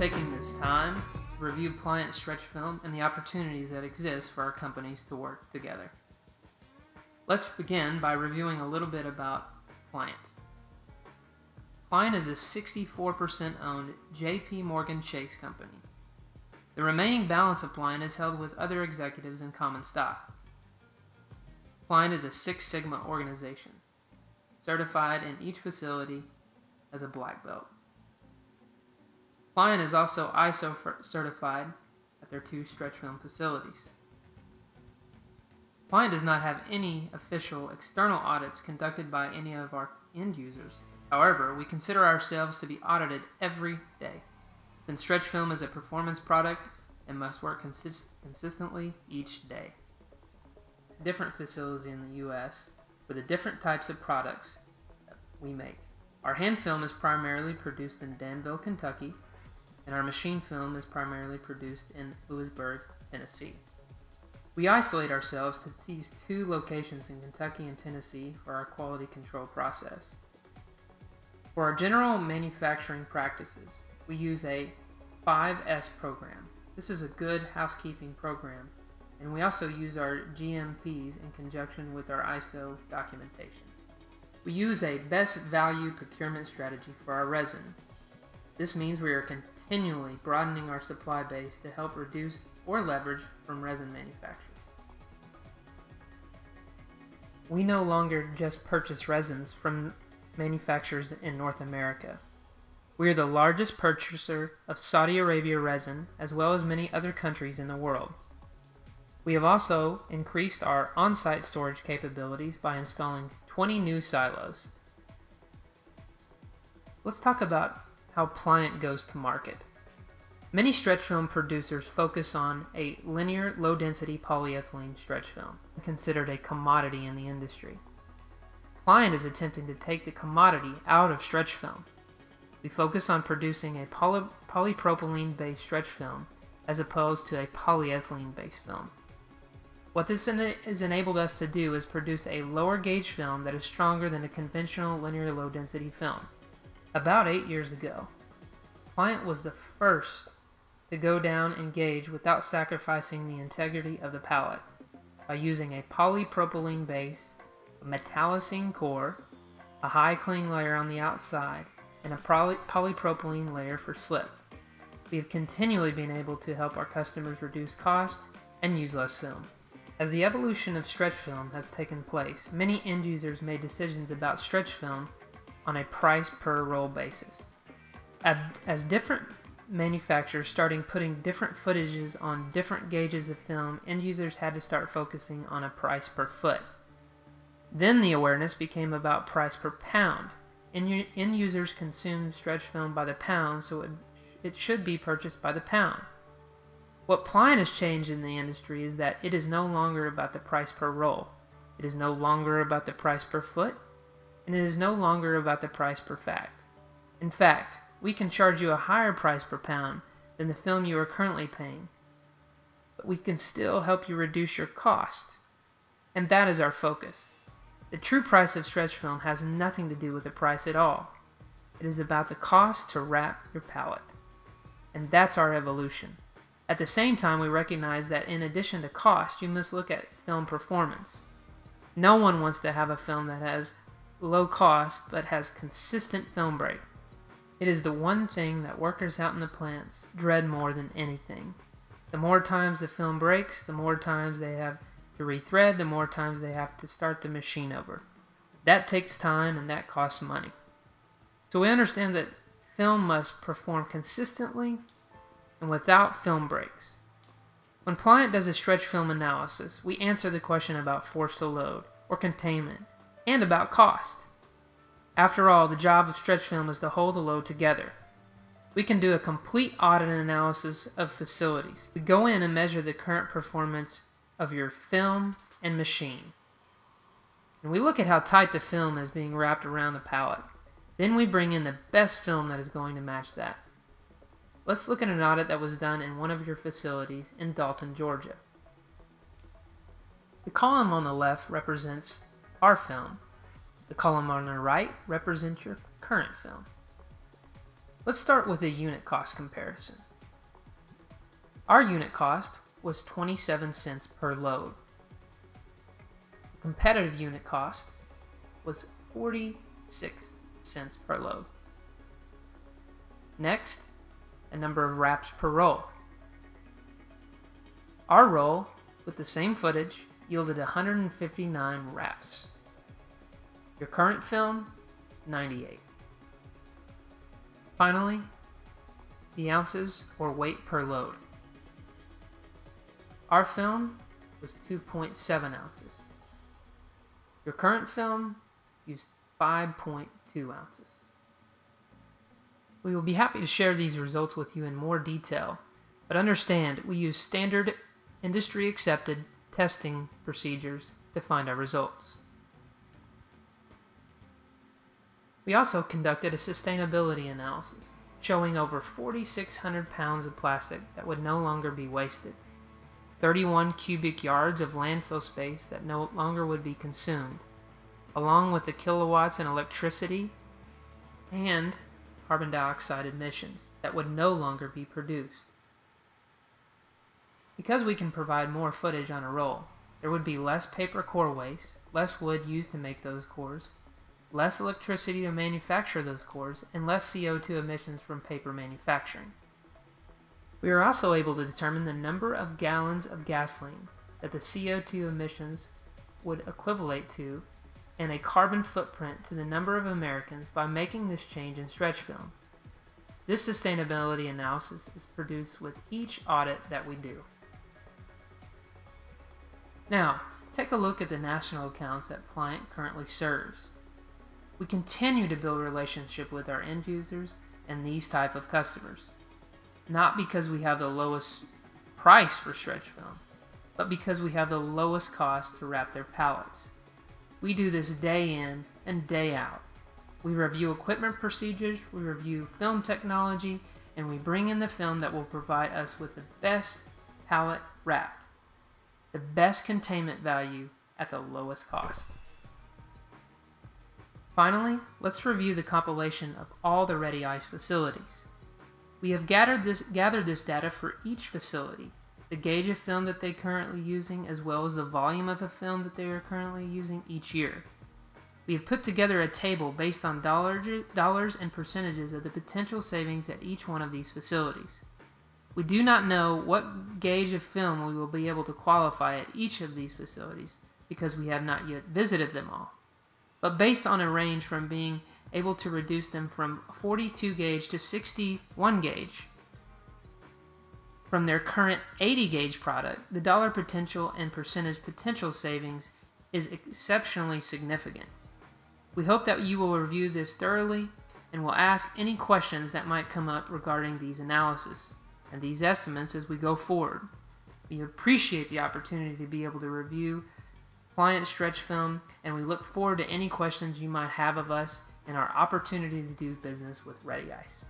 taking this time to review Pliant stretch film and the opportunities that exist for our companies to work together. Let's begin by reviewing a little bit about Pliant. Pliant is a 64% owned J.P. Morgan Chase company. The remaining balance of Pliant is held with other executives in common stock. Pliant is a Six Sigma organization, certified in each facility as a black belt. Pliant is also ISO certified at their 2 stretch film facilities. Pliant does not have any official external audits conducted by any of our end users. However, we consider ourselves to be audited every day, since stretch film is a performance product and must work consistently each day. Different facilities in the U.S. for the different types of products that we make. Our hand film is primarily produced in Danville, Kentucky, and our machine film is primarily produced in Lewisburg, Tennessee. We isolate ourselves to these 2 locations in Kentucky and Tennessee for our quality control process. For our general manufacturing practices, we use a 5S program. This is a good housekeeping program, and we also use our GMPs in conjunction with our ISO documentation. We use a best value procurement strategy for our resin. This means we are continually broadening our supply base to help reduce or leverage from resin manufacturers. We no longer just purchase resins from manufacturers in North America. We are the largest purchaser of Saudi Arabia resin, as well as many other countries in the world. We have also increased our on-site storage capabilities by installing 20 new silos. Let's talk about how Pliant goes to market. Many stretch film producers focus on a linear low-density polyethylene stretch film, considered a commodity in the industry. Pliant is attempting to take the commodity out of stretch film. We focus on producing a polypropylene-based stretch film as opposed to a polyethylene-based film. What this has enabled us to do is produce a lower gauge film that is stronger than a conventional linear low-density film. About 8 years ago, Pliant was the first to go down in gauge without sacrificing the integrity of the pallet by using a polypropylene-based metallocene core, a high cling layer on the outside, and a polypropylene layer for slip. We have continually been able to help our customers reduce cost and use less film. As the evolution of stretch film has taken place, many end users made decisions about stretch film on a price per roll basis. As different manufacturers started putting different footages on different gauges of film, end users had to start focusing on a price per foot. Then the awareness became about price per pound. End users consume stretch film by the pound, so it should be purchased by the pound. What Pliant has changed in the industry is that it is no longer about the price per roll. It is no longer about the price per foot, and it is no longer about the price per fact. In fact, we can charge you a higher price per pound than the film you are currently paying, but we can still help you reduce your cost, and that is our focus. The true price of stretch film has nothing to do with the price at all. It is about the cost to wrap your pallet, and that's our evolution. At the same time, we recognize that in addition to cost, you must look at film performance. No one wants to have a film that has low cost but has consistent film break. It is the one thing that workers out in the plants dread more than anything. The more times the film breaks, the more times they have to rethread, the more times they have to start the machine over. That takes time and that costs money. So we understand that film must perform consistently and without film breaks. When Pliant does a stretch film analysis, we answer the question about force to load or containment and about cost. After all, the job of stretch film is to hold the load together. We can do a complete audit and analysis of facilities. We go in and measure the current performance of your film and machine. And we look at how tight the film is being wrapped around the pallet. Then we bring in the best film that is going to match that. Let's look at an audit that was done in one of your facilities in Dalton, Georgia. The column on the left represents our film. The column on the right represents your current film. Let's start with a unit cost comparison. Our unit cost was 27 cents per load. The competitive unit cost was 46 cents per load. Next, a number of wraps per roll. Our roll, with the same footage, yielded 159 wraps. Your current film, 98. Finally, the ounces or weight per load. Our film was 2.7 ounces. Your current film used 5.2 ounces. We will be happy to share these results with you in more detail, but understand we use standard industry accepted testing procedures to find our results. We also conducted a sustainability analysis showing over 4,600 pounds of plastic that would no longer be wasted, 31 cubic yards of landfill space that no longer would be consumed, along with the kilowatts in electricity and carbon dioxide emissions that would no longer be produced. Because we can provide more footage on a roll, there would be less paper core waste, less wood used to make those cores, less electricity to manufacture those cores, and less CO2 emissions from paper manufacturing. We are also able to determine the number of gallons of gasoline that the CO2 emissions would equate to and a carbon footprint to the number of Americans by making this change in stretch film. This sustainability analysis is produced with each audit that we do. Now, take a look at the national accounts that Pliant currently serves. We continue to build relationship with our end users and these type of customers, not because we have the lowest price for stretch film, but because we have the lowest cost to wrap their pallets. We do this day in and day out. We review equipment procedures, we review film technology, and we bring in the film that will provide us with the best pallet wrapped, the best containment value at the lowest cost. Finally, let's review the compilation of all the Reddy Ice facilities. We have gathered this data for each facility, the gauge of film that they're currently using, as well as the volume of a film that they are currently using each year. We have put together a table based on dollars and percentages of the potential savings at each one of these facilities. We do not know what gauge of film we will be able to qualify at each of these facilities because we have not yet visited them all. But based on a range from being able to reduce them from 42 gauge to 61 gauge, from their current 80 gauge product, the dollar potential and percentage potential savings is exceptionally significant. We hope that you will review this thoroughly and will ask any questions that might come up regarding these analyses and these estimates as we go forward. We appreciate the opportunity to be able to review Pliant stretch film, and we look forward to any questions you might have of us and our opportunity to do business with Reddy Ice.